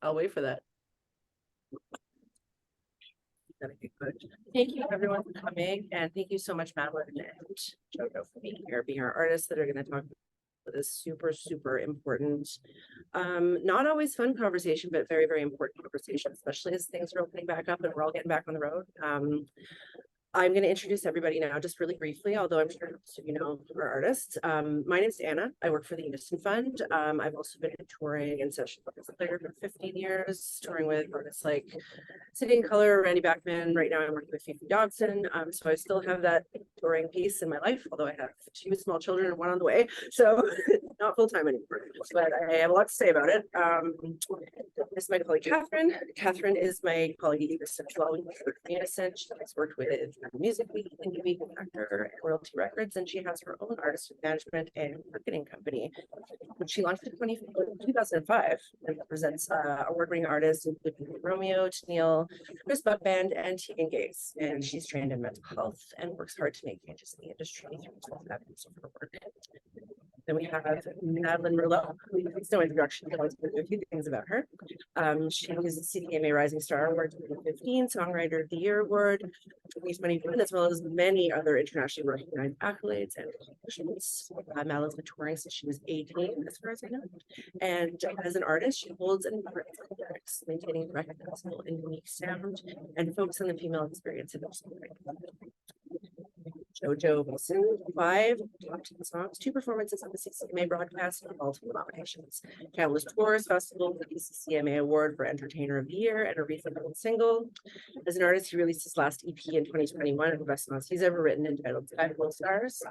I'll wait for that. Thank you everyone for coming, and thank you so much, Madeline and JoJo, for being our artists that are going to talk about this super important, not always fun conversation, but very important conversation, especially as things are opening back up and we're all getting back on the road. I'm going to introduce everybody now just really briefly, although I'm sure most of you know our artists. My name is Anna. I work for the Unison Fund. I've also been touring and session player for 15 years, touring with artists like City and Color, Randy Bachman. Right now I'm working with Fifi Dodson. So I still have that touring piece in my life, although I have 2 small children and 1 on the way. So not full-time anymore, but I have a lot to say about it. This is my colleague, Kathryn. Kathryn is my colleague at Unison. She's worked with Music Week, Indie Week, Actor, and Royalty Records, and she has her own artist management and marketing company, which she launched in 2005 and represents award-winning artists including Romeo, Tennille, Chris Buckband, and Tegan Gaze. And she's trained in mental health and works hard to make changes in the industry through her work. Then we have Madeline Merlo, who needs no introduction, but I'll tell you a few things about her. She is a CCMA Rising Star Award 2015, Songwriter of the Year Award 2021, as well as many other internationally recognized accolades and accomplishments. Madeline's been touring since she was 18, as far as I know. And as an artist, she holds an important lyrics, maintaining a recognizable and unique sound and focusing on the female experience in songwriting. JoJo Wilson, 5 top 10 songs, 2 performances on the CCMA broadcast, and multiple nominations. Countless tours, festivals, the CCMA Award for Entertainer of the Year, and a recent single. As an artist, he released his last EP in 2021, and the best songs he's ever written, entitled Sky Full Stars.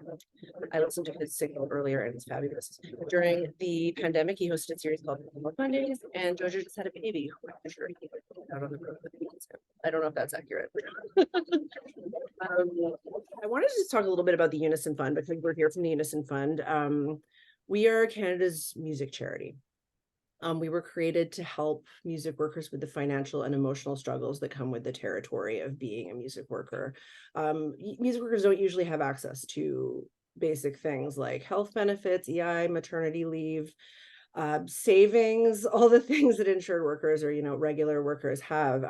I listened to his single earlier, and it's fabulous. During the pandemic, he hosted a series called Mondays, and JoJo just had a baby. I'm sure he put out on the road with me. I don't know if that's accurate. I wanted to just talk a little bit about the Unison Fund, because we're here from the Unison Fund. We are Canada's music charity. We were created to help music workers with the financial and emotional struggles that come with the territory of being a music worker. Music workers don't usually have access to basic things like health benefits, EI, maternity leave, savings, all the things that insured workers or, regular workers have.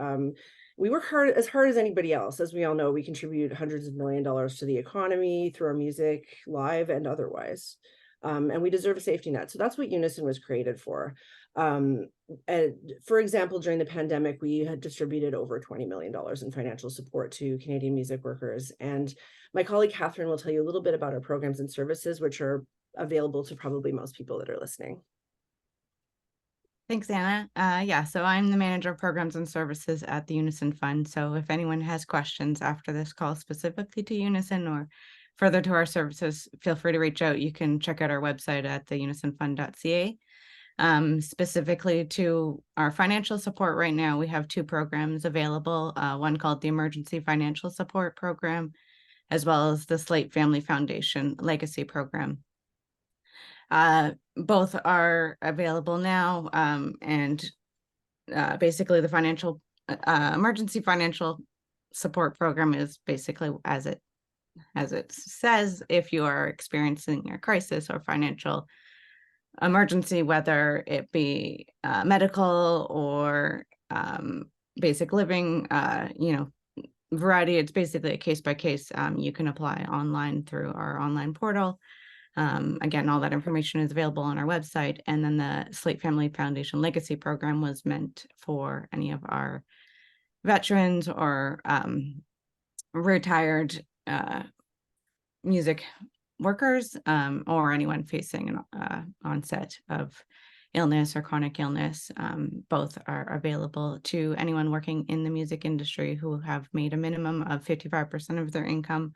We work hard as anybody else. As we all know, we contribute hundreds of $millions to the economy through our music, live and otherwise. And we deserve a safety net. So that's what Unison was created for. And for example, during the pandemic, we had distributed over $20 million in financial support to Canadian music workers. And my colleague Kathryn will tell you a little bit about our programs and services, which are available to probably most people that are listening. Thanks, Anna. So I'm the manager of programs and services at the Unison Fund. So if anyone has questions after this call specifically to Unison or further to our services, feel free to reach out. You can check out our website at theunisonfund.ca. Specifically to our financial support right now, we have 2 programs available, one called the Emergency Financial Support Program, as well as the Slate Family Foundation Legacy Program. Both are available now, and basically the financial emergency financial support program is basically as it says, if you are experiencing a crisis or financial emergency, whether it be medical or basic living, variety. It's basically a case by case. You can apply online through our online portal. Again, all that information is available on our website. And then the Slate Family Foundation Legacy Program was meant for any of our veterans or retired music workers, or anyone facing an onset of illness or chronic illness. Both are available to anyone working in the music industry who have made a minimum of 55% of their income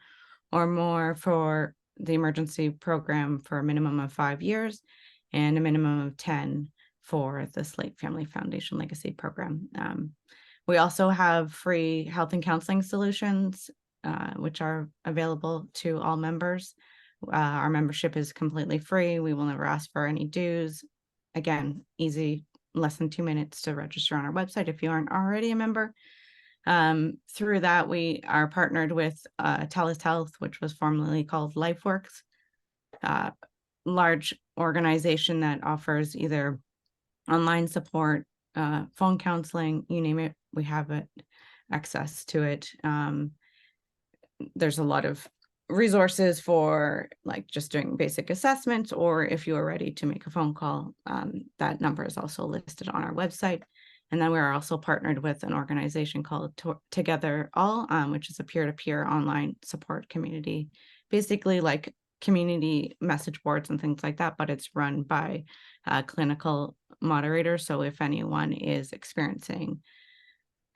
or more for the emergency program for a minimum of 5 years and a minimum of 10 for the Slate Family Foundation Legacy Program. We also have free health and counseling solutions, which are available to all members. Our membership is completely free. We will never ask for any dues. Again, easy, less than 2 minutes to register on our website if you aren't already a member. Through that, we are partnered with TELUS Health, which was formerly called LifeWorks, large organization that offers either online support, phone counseling, you name it, we have it, access to it. There's a lot of resources for like just doing basic assessments, or if you are ready to make a phone call, that number is also listed on our website. And then we're also partnered with an organization called Together All, which is a peer-to-peer online support community, basically like community message boards and things like that, but it's run by clinical moderators. So if anyone is experiencing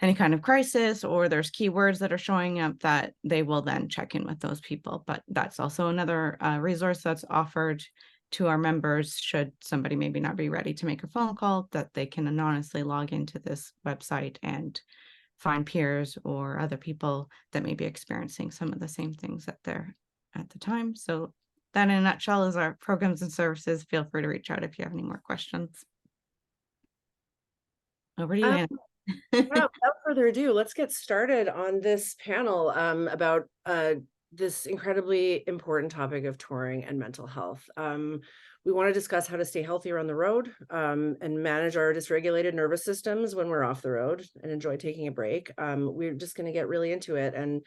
any kind of crisis, or there's keywords that are showing up, that they will then check in with those people. But that's also another resource that's offered to our members should somebody maybe not be ready to make a phone call, that they can anonymously log into this website and find peers or other people that may be experiencing some of the same things that they're at the time. So that in a nutshell is our programs and services. Feel free to reach out if you have any more questions. Over to you, Anna. Yeah, without further ado, let's get started on this panel about this incredibly important topic of touring and mental health. We want to discuss how to stay healthier on the road and manage our dysregulated nervous systems when we're off the road and enjoy taking a break. We're just going to get really into it, and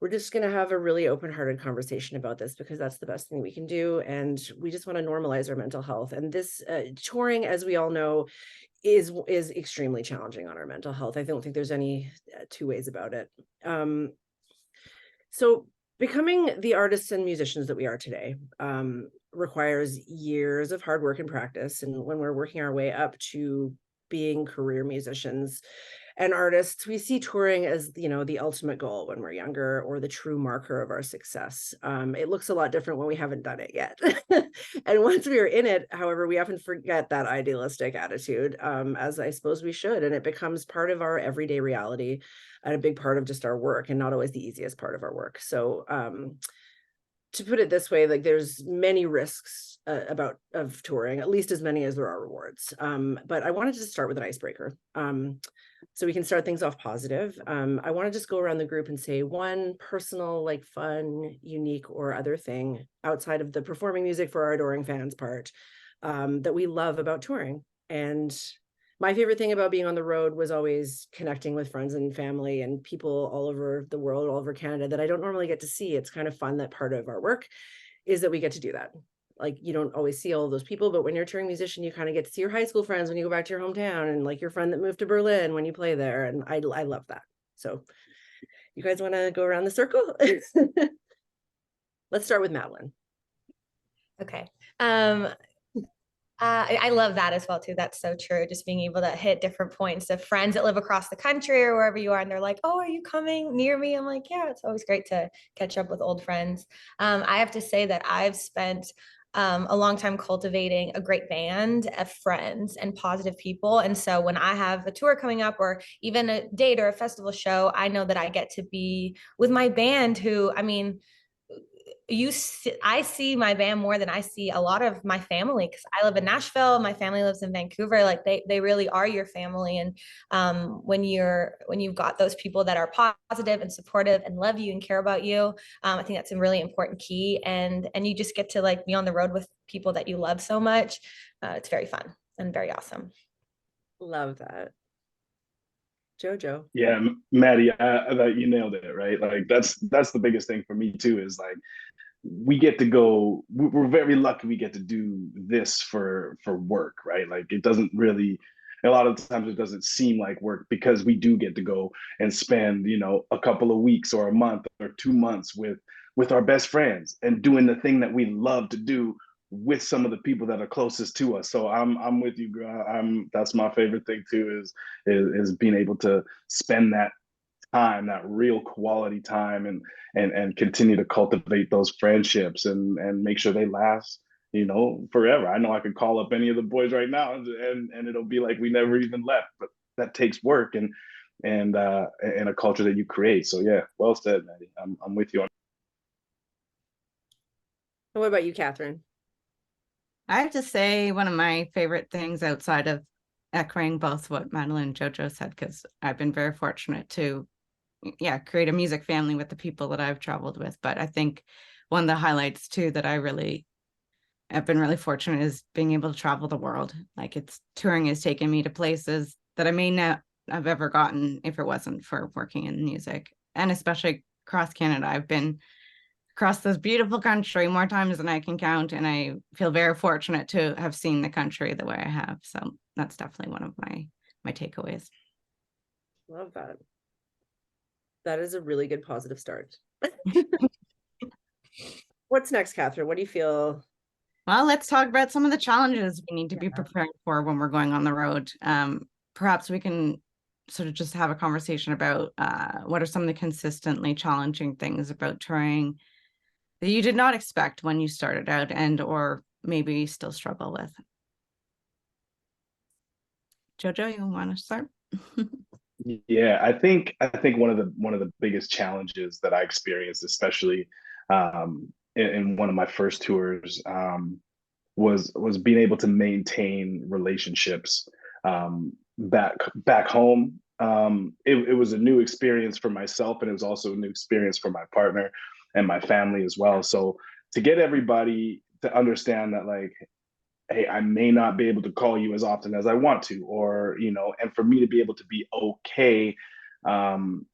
we're just going to have a really open-hearted conversation about this because that's the best thing we can do. And we just want to normalize our mental health. And this touring, as we all know, is extremely challenging on our mental health. I don't think there's any two ways about it. So becoming the artists and musicians that we are today requires years of hard work and practice. And when we're working our way up to being career musicians and artists, we see touring as, you know, the ultimate goal when we're younger, or the true marker of our success. It looks a lot different when we haven't done it yet. And once we are in it, however, we often forget that idealistic attitude, as I suppose we should. And it becomes part of our everyday reality and a big part of just our work, and not always the easiest part of our work. So to put it this way, like there's many risks of touring, at least as many as there are rewards. But I wanted to start with an icebreaker. So we can start things off positive. I want to just go around the group and say one personal, like fun, unique, or other thing outside of the performing music for our adoring fans part that we love about touring. And my favorite thing about being on the road was always connecting with friends and family and people all over the world, all over Canada, that I don't normally get to see. It's kind of fun that part of our work is that we get to do that. Like, you don't always see all of those people, but when you're a touring musician, you kind of get to see your high school friends when you go back to your hometown, and like your friend that moved to Berlin when you play there. And I love that. So you guys want to go around the circle? Let's start with Madeline. Okay. I love that as well too. That's so true. Just being able to hit different points of friends that live across the country or wherever you are, and they're like, "Oh, are you coming near me?" I'm like, "Yeah." It's always great to catch up with old friends. I have to say that I've spent a long time cultivating a great band of friends and positive people. And so when I have a tour coming up, or even a date or a festival show, I know that I get to be with my band who, I mean, I see my band more than I see a lot of my family, because I live in Nashville, my family lives in Vancouver. Like they really are your family. And when you've got those people that are positive and supportive and love you and care about you, I think that's a really important key. And you just get to like be on the road with people that you love so much. It's very fun and very awesome. Love that. JoJo. Yeah, Maddie, you nailed it, right? Like that's the biggest thing for me too, is like we get to go, we're very lucky we get to do this for work, right? Like it doesn't really, a lot of times it doesn't seem like work, because we do get to go and spend, you know, a couple of weeks or a month or 2 months with our best friends and doing the thing that we love to do with some of the people that are closest to us. So I'm with you, girl. That's my favorite thing too, is being able to spend that time, that real quality time, and continue to cultivate those friendships and make sure they last, you know, forever. I know I could call up any of the boys right now and it'll be like we never even left, but that takes work and a culture that you create. So yeah, well said, Maddie. I'm with you on. And what about you, Kathryn? I have to say one of my favorite things, outside of echoing both what Madeline and JoJo said, because I've been very fortunate to create a music family with the people that I've traveled with. But I think one of the highlights too that I've been really fortunate is being able to travel the world. Like touring has taken me to places that I may not have ever gotten if it wasn't for working in music, and especially across Canada. I've been across this beautiful country more times than I can count, and I feel very fortunate to have seen the country the way I have. So that's definitely one of my takeaways. Love that. That is a really good positive start. What's next, Kathryn? What do you feel? Well, let's talk about some of the challenges we need to be preparing for when we're going on the road. Perhaps we can sort of just have a conversation about what are some of the consistently challenging things about touring that you did not expect when you started out, and or maybe still struggle with. JoJo, you want to start? Yeah, I think one of the biggest challenges that I experienced, especially in one of my first tours, was being able to maintain relationships back home. It was a new experience for myself, and it was also a new experience for my partner and my family as well. So to get everybody to understand that, like, hey, I may not be able to call you as often as I want to, or, you know, and for me to be able to be okay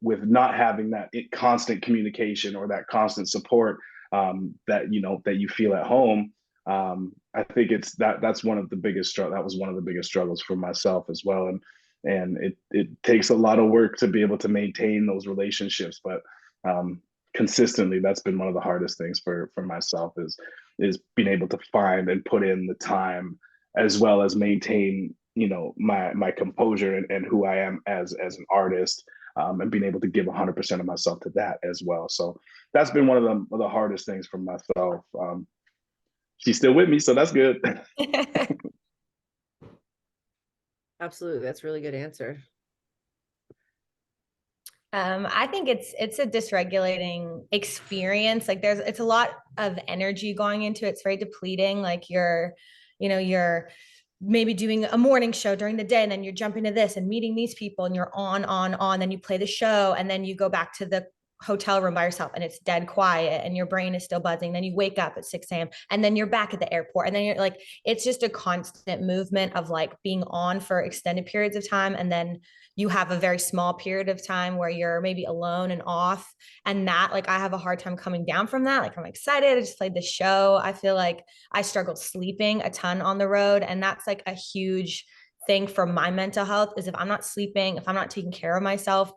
with not having that constant communication or that constant support that, you know, that you feel at home. I think that's one of the biggest that was one of the biggest struggles for myself as well. And it takes a lot of work to be able to maintain those relationships, but consistently, that's been one of the hardest things for myself is being able to find and put in the time, as well as maintain, you know, my composure and who I am as an artist, and being able to give 100% of myself to that as well. So that's been one of the hardest things for myself. She's still with me, so that's good. Absolutely, that's a really good answer. I think it's a dysregulating experience. Like it's a lot of energy going into it. It's very depleting. Like you're maybe doing a morning show during the day, and then you're jumping to this and meeting these people, and you're on, then you play the show, and then you go back to the hotel room by yourself and it's dead quiet and your brain is still buzzing. Then you wake up at 6 a.m. and then you're back at the airport, and then you're like, it's just a constant movement of like being on for extended periods of time. And then you have a very small period of time where you're maybe alone and off. And that, like, I have a hard time coming down from that. Like, I'm excited. I just played the show. I feel like I struggled sleeping a ton on the road. And that's like a huge thing for my mental health, is if I'm not sleeping, if I'm not taking care of myself,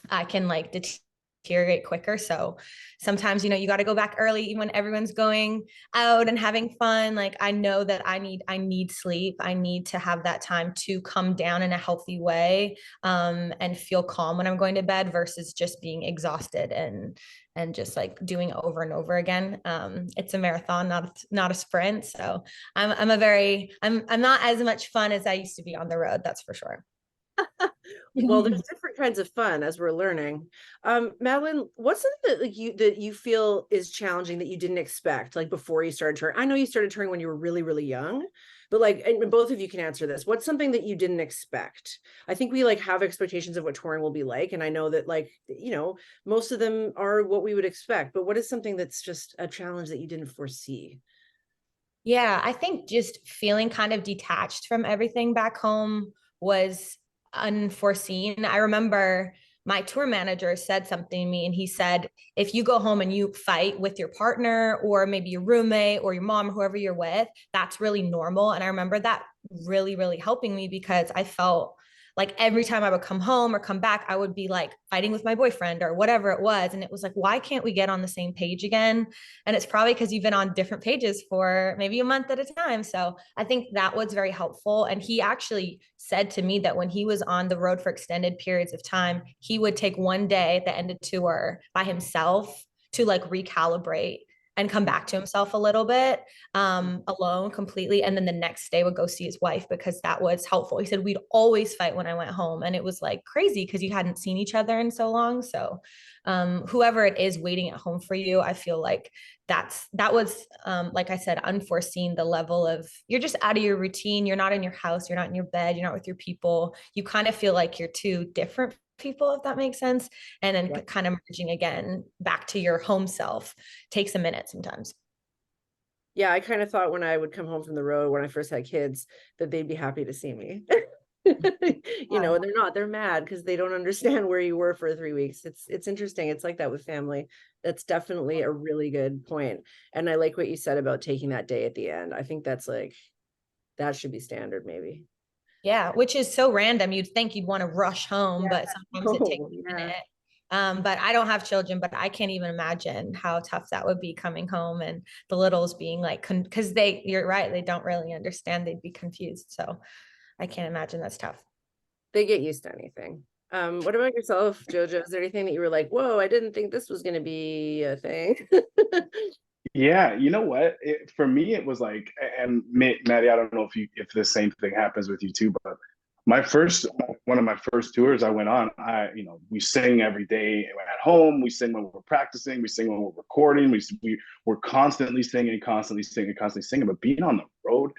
I can like deteriorate quicker. So sometimes, you got to go back early, even when everyone's going out and having fun. Like, I know that I need sleep. I need to have that time to come down in a healthy way, and feel calm when I'm going to bed, versus just being exhausted and just like doing over and over again. It's a marathon, not a sprint. So I'm not as much fun as I used to be on the road. That's for sure. Well, there's different kinds of fun, as we're learning. Madeline, what's something that you feel is challenging that you didn't expect, like before you started touring? I know you started touring when you were really, really young, but like, and both of you can answer this. What's something that you didn't expect? I think we like have expectations of what touring will be like, and I know that, like, most of them are what we would expect, but what is something that's just a challenge that you didn't foresee? Yeah, I think just feeling kind of detached from everything back home was unforeseen. I remember my tour manager said something to me, and he said, if you go home and you fight with your partner or maybe your roommate or your mom or whoever you're with, that's really normal. And I remember that really, really helping me, because I felt like every time I would come home or come back, I would be like fighting with my boyfriend or whatever it was. And it was like, why can't we get on the same page again? And it's probably because you've been on different pages for maybe a month at a time. So I think that was very helpful. And he actually said to me that when he was on the road for extended periods of time, he would take one day at the end of tour by himself to like recalibrate and come back to himself a little bit, alone completely. And then the next day would go see his wife, because that was helpful. He said, we'd always fight when I went home. And it was like crazy because you hadn't seen each other in so long. So whoever it is waiting at home for you, I feel like that was, like I said, unforeseen. The level of, you're just out of your routine. You're not in your house. You're not in your bed. You're not with your people. You kind of feel like you're two different people, if that makes sense. And then kind of merging again back to your home self takes a minute sometimes. Yeah, I kind of thought when I would come home from the road when I first had kids that they'd be happy to see me. You know, they're mad because they don't understand where you were for 3 weeks. It's interesting. It's like that with family. That's definitely a really good point. And I like what you said about taking that day at the end. I think that's like, that should be standard maybe. Yeah, which is so random. You'd think you'd want to rush home, but sometimes it takes a minute. But I don't have children, but I can't even imagine how tough that would be coming home and the littles being like, because you're right, they don't really understand. They'd be confused. So I can't imagine that's tough. They get used to anything. What about yourself, JoJo? Is there anything that you were like, whoa, I didn't think this was going to be a thing? Yeah, you know what? For me, it was like, and Maddie, I don't know if the same thing happens with you too, but one of my first tours I went on, we sing every day at home. We sing when we're practicing. We sing when we're recording. We're constantly singing, constantly singing, constantly singing. But being on the road,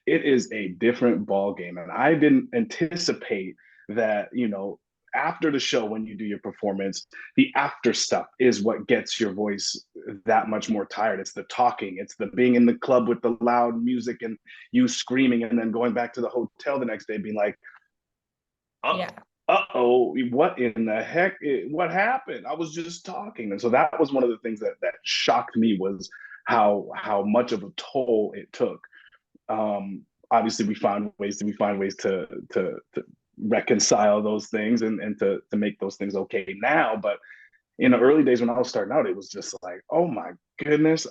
it is a different ball game, and I didn't anticipate that. After the show, when you do your performance, the after stuff is what gets your voice that much more tired. It's the talking, it's the being in the club with the loud music and you screaming, and then going back to the hotel the next day being like, uh-oh, what in the heck, what happened? I was just talking. And so that was one of the things that shocked me, was how much of a toll it took. Obviously we find ways to reconcile those things and to make those things okay now. But in the early days when I was starting out, it was just like, oh my goodness,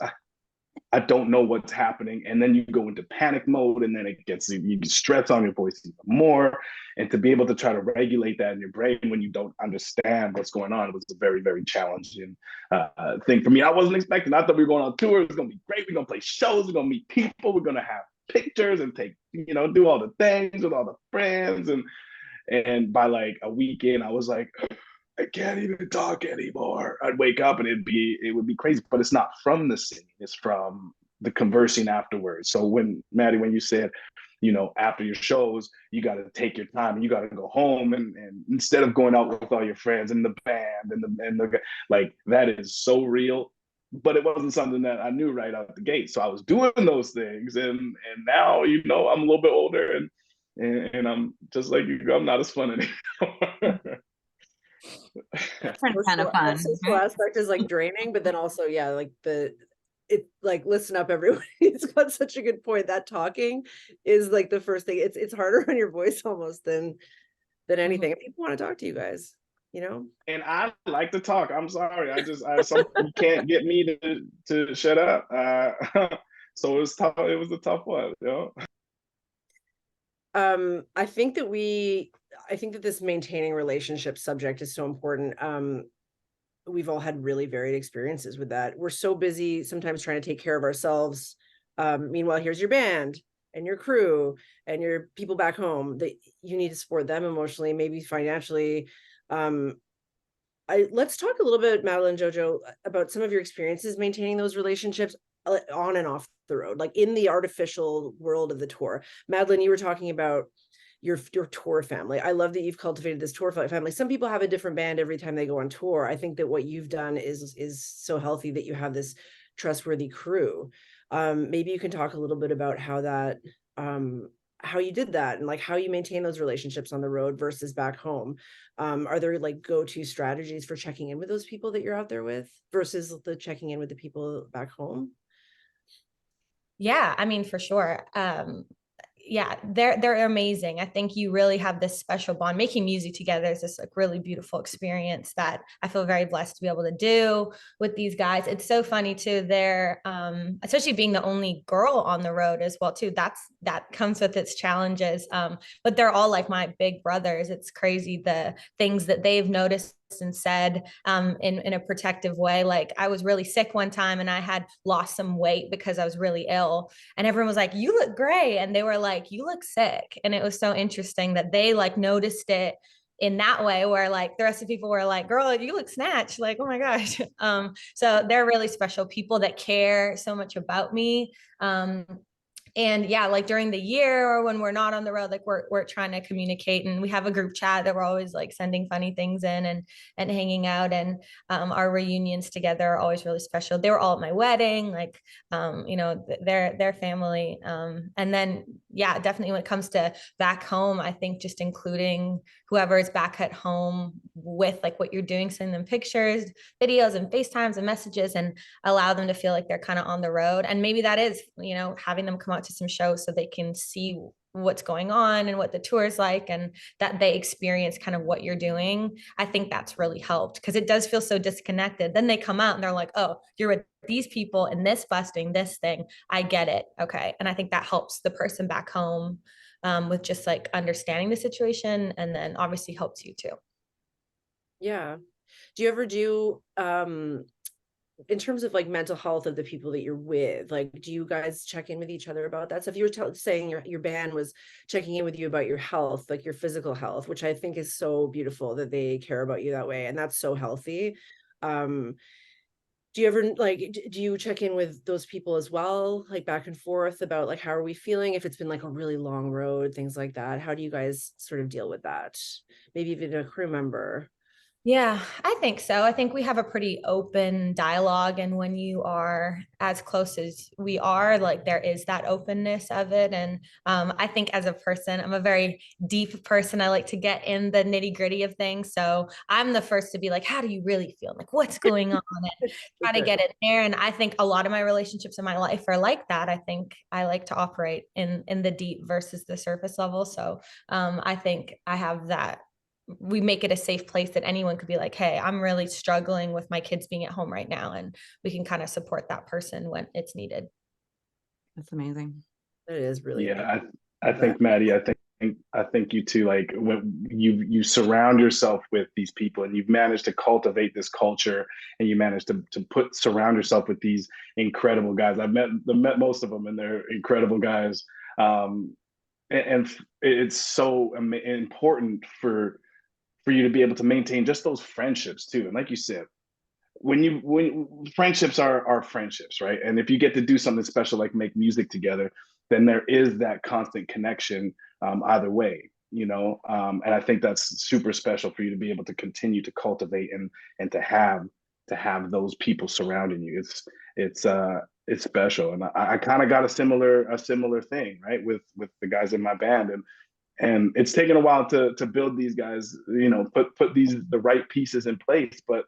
I don't know what's happening. And then you go into panic mode, and then you get stress on your voice even more. And to be able to try to regulate that in your brain when you don't understand what's going on was a very, very challenging thing for me. I wasn't expecting. I thought we were going on tour. It was going to be great. We're going to play shows. We're going to meet people. We're going to have pictures and do all the things with all the friends. And by like a weekend, I was like, I can't even talk anymore. I'd wake up and it would be crazy. But it's not from the singing, it's from the conversing afterwards. So Maddie, when you said, after your shows, you got to take your time and you got to go home, and instead of going out with all your friends and the band and the like, that is so real. But it wasn't something that I knew right out the gate. So I was doing those things, and now I'm a little bit older, and I'm just like you. I'm not as fun anymore. Different kind of fun. The social aspect is like draining, but then also, yeah, like listen up, everyone. It's got such a good point. That talking is like the first thing. It's harder on your voice almost than anything. If people want to talk to you guys, And I like to talk. I'm sorry. You can't get me to shut up. So it was tough. It was a tough one, I think that this maintaining relationship subject is so important. We've all had really varied experiences with that. We're so busy sometimes trying to take care of ourselves. Meanwhile, here's your band and your crew and your people back home that you need to support them emotionally, maybe financially. Let's talk a little bit, Madeline, JoJo, about some of your experiences maintaining those relationships on and off the road, like in the artificial world of the tour. Madeline, you were talking about your tour family. I love that you've cultivated this tour family. Some people have a different band every time they go on tour. I think that what you've done is so healthy, that you have this trustworthy crew. Maybe you can talk a little bit about how you did that, and like how you maintain those relationships on the road versus back home. Are there like go-to strategies for checking in with those people that you're out there with versus the checking in with the people back home? Yeah, I mean, for sure. Yeah, they're amazing. I think you really have this special bond. Making music together is this like really beautiful experience that I feel very blessed to be able to do with these guys. It's so funny too. They're especially being the only girl on the road as well too. That comes with its challenges. But they're all like my big brothers. It's crazy the things that they've noticed and said in a protective way. Like I was really sick one time and I had lost some weight because I was really ill, and everyone was like, "You look great," and they were like, "You look sick." And it was so interesting that they like noticed it in that way, where like the rest of the people were like, "Girl, you look snatched," like, oh my gosh. So they're really special people that care so much about me. And yeah, like during the year or when we're not on the road, like we're trying to communicate, and we have a group chat that we're always like sending funny things in and hanging out. And our reunions together are always really special. They were all at my wedding, like you know, their family. And then yeah, definitely when it comes to back home, I think just including whoever is back at home with like what you're doing, sending them pictures, videos, and FaceTimes and messages, and allow them to feel like they're kind of on the road. And maybe that is, you know, having them come out to some shows so they can see what's going on and what the tour is like, and that they experience kind of what you're doing. I think that's really helped, because it does feel so disconnected. Then they come out and they're like, oh, you're with these people and this busting this thing. I get it. Okay. And I think that helps the person back home with just like understanding the situation, and then obviously helps you too. Yeah. Do you ever do in terms of like mental health of the people that you're with, like, do you guys check in with each other about that? So if you were saying your band was checking in with you about your health, like your physical health, which I think is so beautiful that they care about you that way, and that's so healthy. Do you ever like, do you check in with those people as well, like back and forth about like, how are we feeling if it's been like a really long road, things like that? How do you guys sort of deal with that? Maybe even a crew member. Yeah, I think so. I think we have a pretty open dialogue. And when you are as close as we are, like there is that openness of it. And I think as a person, I'm a very deep person. I like to get in the nitty gritty of things. So I'm the first to be like, how do you really feel? Like, what's going on? And try to get it there. And I think a lot of my relationships in my life are like that. I think I like to operate in the deep versus the surface level. So I think I have that. We make it a safe place that anyone could be like, hey, I'm really struggling with my kids being at home right now, and we can kind of support that person when it's needed. That's amazing. It is really Yeah, I think Maddie, I think you too, like when you surround yourself with these people and you've managed to cultivate this culture, and you managed to surround yourself with these incredible guys. I've met most of them, and they're incredible guys. And it's so important for you to be able to maintain just those friendships too. And like you said, when friendships are friendships, right? And if you get to do something special like make music together, then there is that constant connection either way, you know. And I think that's super special for you to be able to continue to cultivate and to have those people surrounding you. It's special. And I kind of got a similar thing, right, with the guys in my band. And it's taken a while to build these guys, you know, put the right pieces in place, but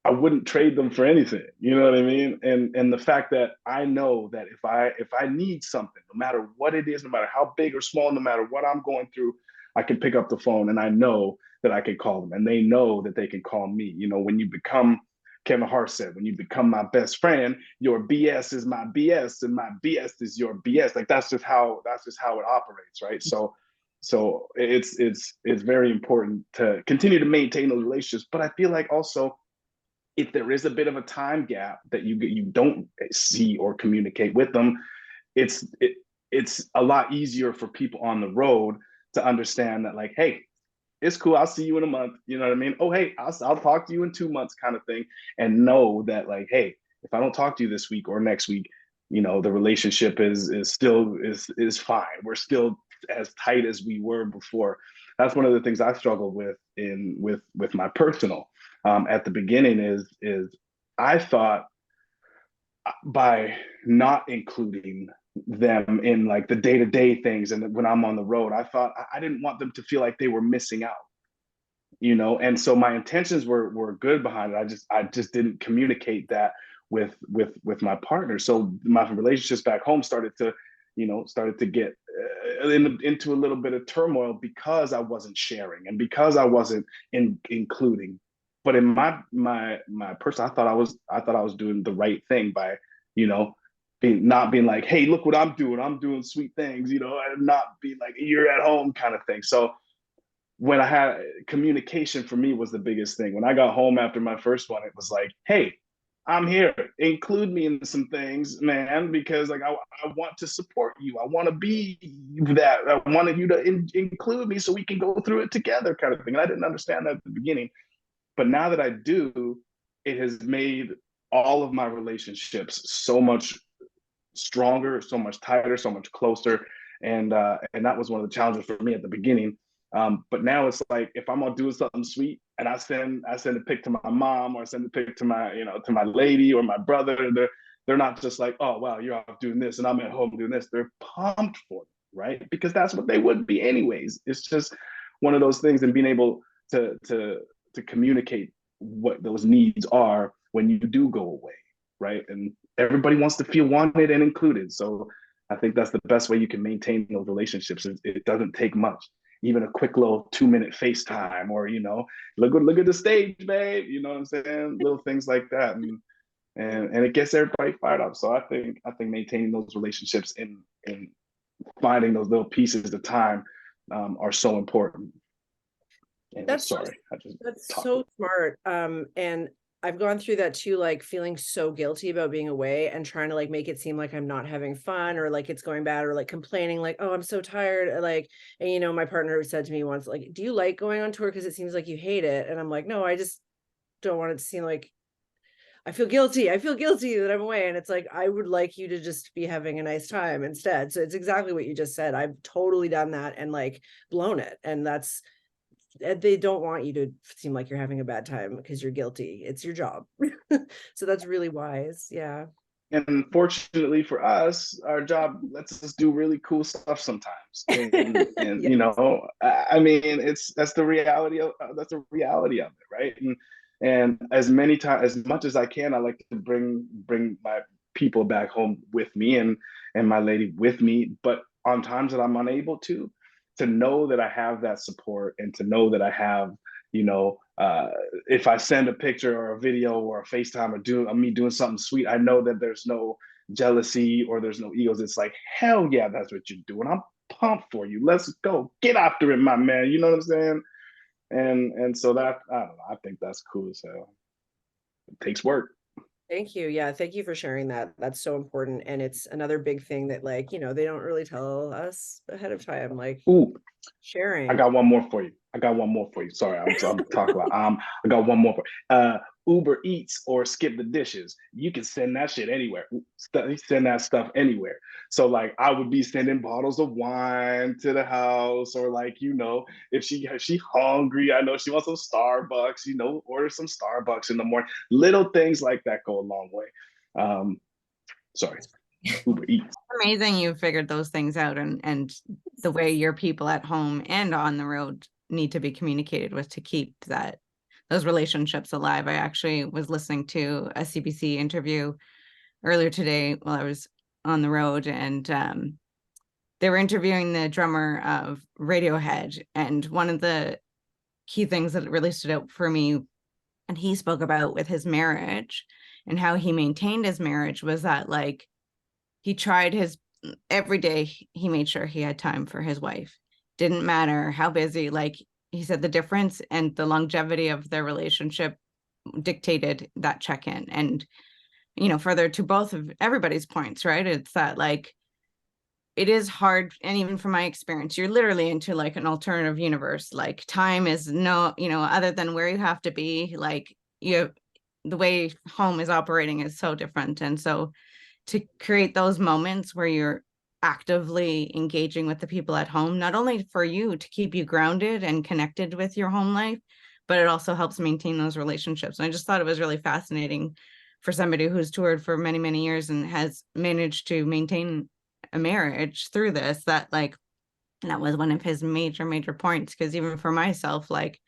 I wouldn't trade them for anything. You know what I mean? And the fact that I know that if I need something, no matter what it is, no matter how big or small, no matter what I'm going through, I can pick up the phone and I know that I can call them, and they know that they can call me. You know, when you become, Kevin Hart said, when you become my best friend, your BS is my BS and my BS is your BS. Like that's just how it operates, right? So it's very important to continue to maintain those relationships. But I feel like also, if there is a bit of a time gap that you don't see or communicate with them, it's a lot easier for people on the road to understand that, like, hey, it's cool, I'll see you in a month, you know what I mean? Oh, hey, I'll talk to you in 2 months, kind of thing. And know that, like, hey, if I don't talk to you this week or next week, you know, the relationship is still fine. We're still as tight as we were before. That's one of the things I struggled with with my personal at the beginning is I thought by not including them in like the day-to-day things, and when I'm on the road, I thought I didn't want them to feel like they were missing out, you know. And so my intentions were good behind it. I just didn't communicate that with my partner. So my relationships back home started to get into a little bit of turmoil because I wasn't sharing and because I wasn't including. But in my person, I thought I was doing the right thing by, you know, not being like, hey, look what I'm doing sweet things, you know, and not be like, you're at home kind of thing. So when I had communication, for me, was the biggest thing. When I got home after my first one, it was like, hey, I'm here. Include me in some things, man, because like I want to support you. I want to be that. I wanted you to include me so we can go through it together, kind of thing. And I didn't understand that at the beginning, but now that I do, it has made all of my relationships so much stronger, so much tighter, so much closer. And that was one of the challenges for me at the beginning. But now it's like, if I'm doing something sweet and I send a pic to my mom, or send a pic to my, to my lady or my brother, they're not just like, oh wow, you're out doing this and I'm at home doing this. They're pumped for it, right? Because that's what they would be anyways. It's just one of those things, and being able to communicate what those needs are when you do go away, right? And everybody wants to feel wanted and included. So I think that's the best way you can maintain those relationships. It doesn't take much. Even a quick little 2-minute FaceTime, or look at the stage, babe. You know what I'm saying? Little things like that, and it gets everybody fired up. So I think maintaining those relationships and finding those little pieces of time are so important. And That's so smart. And I've gone through that too, like feeling so guilty about being away and trying to like make it seem like I'm not having fun, or like it's going bad, or like complaining like, oh, I'm so tired. Like, and my partner said to me once, like, do you like going on tour? Because it seems like you hate it. And I'm like, no, I just don't want it to seem like I feel guilty. I feel guilty that I'm away. And it's like, I would like you to just be having a nice time instead. So it's exactly what you just said. I've totally done that and like blown it. And they don't want you to seem like you're having a bad time because you're guilty. It's your job. So that's really wise. Yeah. And fortunately for us, our job lets us do really cool stuff sometimes. And Yes. I mean, that's the reality of it, right? And as much as I can, I like to bring my people back home with me, and my lady with me. But on times that I'm unable to know that I have that support, and to know that I have, if I send a picture or a video or a FaceTime or me doing something sweet, I know that there's no jealousy or there's no egos. It's like, hell yeah, that's what you're doing. I'm pumped for you. Let's go. Get after it, my man. You know what I'm saying? And so that, I don't know, I think that's cool. So it takes work. Thank you. Yeah. Thank you for sharing that. That's so important. And it's another big thing that like, they don't really tell us ahead of time, like Ooh, sharing. I got one more for you. Sorry, I'm talking about. I got one more for Uber Eats or Skip the Dishes. You can send that shit anywhere. Send that stuff anywhere. So like, I would be sending bottles of wine to the house, or like, if she hungry, I know she wants some Starbucks. Order some Starbucks in the morning. Little things like that go a long way. Sorry. Uber Eats. Amazing you figured those things out, and the way your people at home and on the road need to be communicated with to keep those relationships alive. I actually was listening to a CBC interview earlier today while I was on the road, and they were interviewing the drummer of Radiohead, and one of the key things that really stood out for me, and he spoke about with his marriage and how he maintained his marriage, was that like he tried every day he made sure he had time for his wife. Didn't matter how busy. Like he said, the difference and the longevity of their relationship dictated that check-in. And further to both of everybody's points, right? It's that like it is hard, and even from my experience, you're literally into like an alternative universe. Like time is no, other than where you have to be, like the way home is operating is so different. And so to create those moments where you're actively engaging with the people at home, not only for you to keep you grounded and connected with your home life, but it also helps maintain those relationships. And I just thought it was really fascinating for somebody who's toured for many, many years and has managed to maintain a marriage through this, that was one of his major points. Because even for myself, like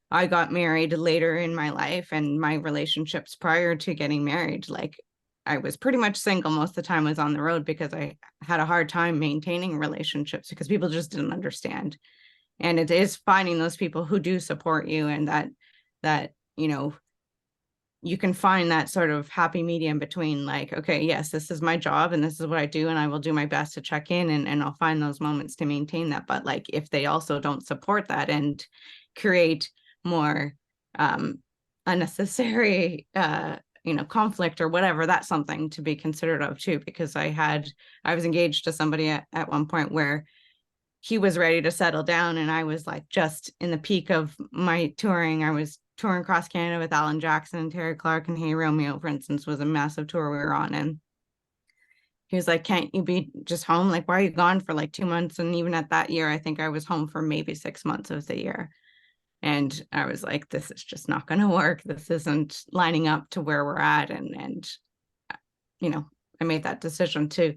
I got married later in my life, and my relationships prior to getting married, like I was pretty much single most of the time. I was on the road because I had a hard time maintaining relationships because people just didn't understand. And it is finding those people who do support you, and that you can find that sort of happy medium between like, okay, yes, this is my job and this is what I do, and I will do my best to check in, and I'll find those moments to maintain that. But like, if they also don't support that and create more unnecessary conflict or whatever, that's something to be considerate of too. Because I was engaged to somebody at one point where he was ready to settle down, and I was like just in the peak of my touring. I was touring across Canada with Alan Jackson and Terry Clark, and Hey Romeo, for instance, was a massive tour we were on. And he was like, can't you be just home? Like, why are you gone for like 2 months? And even at that year, I think I was home for maybe 6 months of the year. And I was like, this is just not going to work. This isn't lining up to where we're at. And, you know, I made that decision to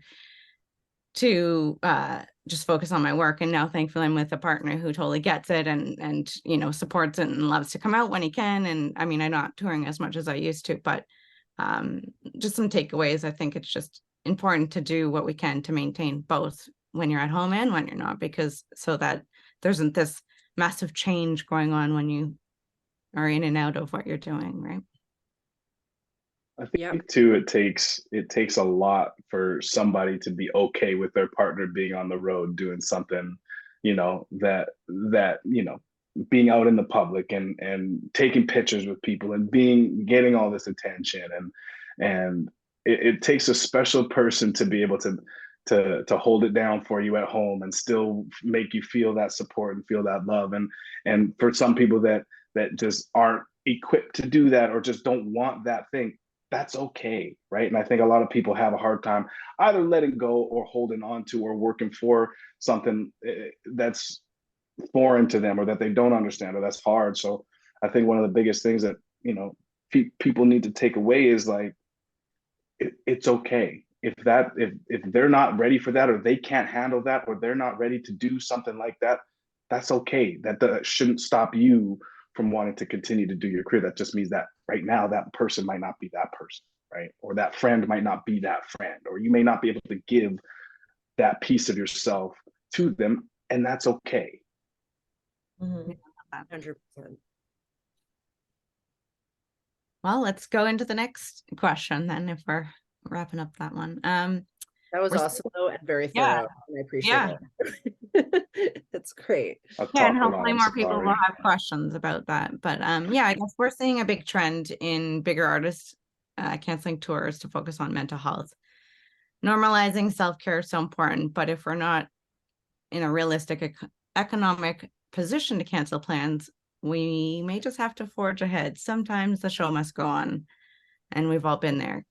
just focus on my work. And now thankfully I'm with a partner who totally gets it and, you know, supports it and loves to come out when he can. And I mean, I'm not touring as much as I used to, but just some takeaways. I think it's just important to do what we can to maintain both when you're at home and when you're not, because so that there isn't this massive change going on when you are in and out of what you're doing, right? I think too, it takes a lot for somebody to be okay with their partner being on the road doing something, you know, that you know, being out in the public and taking pictures with people and getting all this attention and it takes a special person to be able to hold it down for you at home and still make you feel that support and feel that love. And for some people that just aren't equipped to do that or just don't want that thing, that's okay, right? And I think a lot of people have a hard time either letting go or holding on to or working for something that's foreign to them or that they don't understand or that's hard. So I think one of the biggest things that, you know, people need to take away is like, it's okay. If they're not ready for that or they can't handle that or they're not ready to do something like that, that's okay. That shouldn't stop you from wanting to continue to do your career. That just means that right now that person might not be that person, right? Or that friend might not be that friend, or you may not be able to give that piece of yourself to them, and that's okay. 100%. Well, let's go into the next question then, if we're wrapping up that one. That was awesome though, and very thorough. And I appreciate it. It's great. Yeah, and hopefully more people will have questions about that. But yeah, I guess we're seeing a big trend in bigger artists canceling tours to focus on mental health. Normalizing self-care is so important, but if we're not in a realistic economic position to cancel plans, we may just have to forge ahead. Sometimes the show must go on, and we've all been there.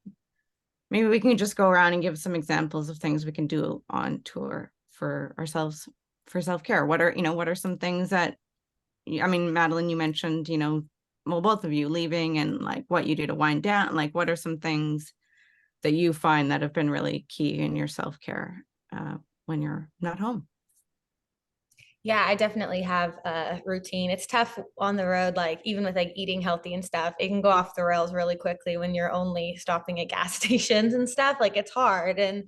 Maybe we can just go around and give some examples of things we can do on tour for ourselves for self-care. What are some things that, I mean, Madeline, you mentioned, you know, well, both of you leaving and like what you do to wind down. Like, what are some things that you find that have been really key in your self-care when you're not home? Yeah, I definitely have a routine. It's tough on the road, like even with like eating healthy and stuff, it can go off the rails really quickly when you're only stopping at gas stations and stuff. Like it's hard, and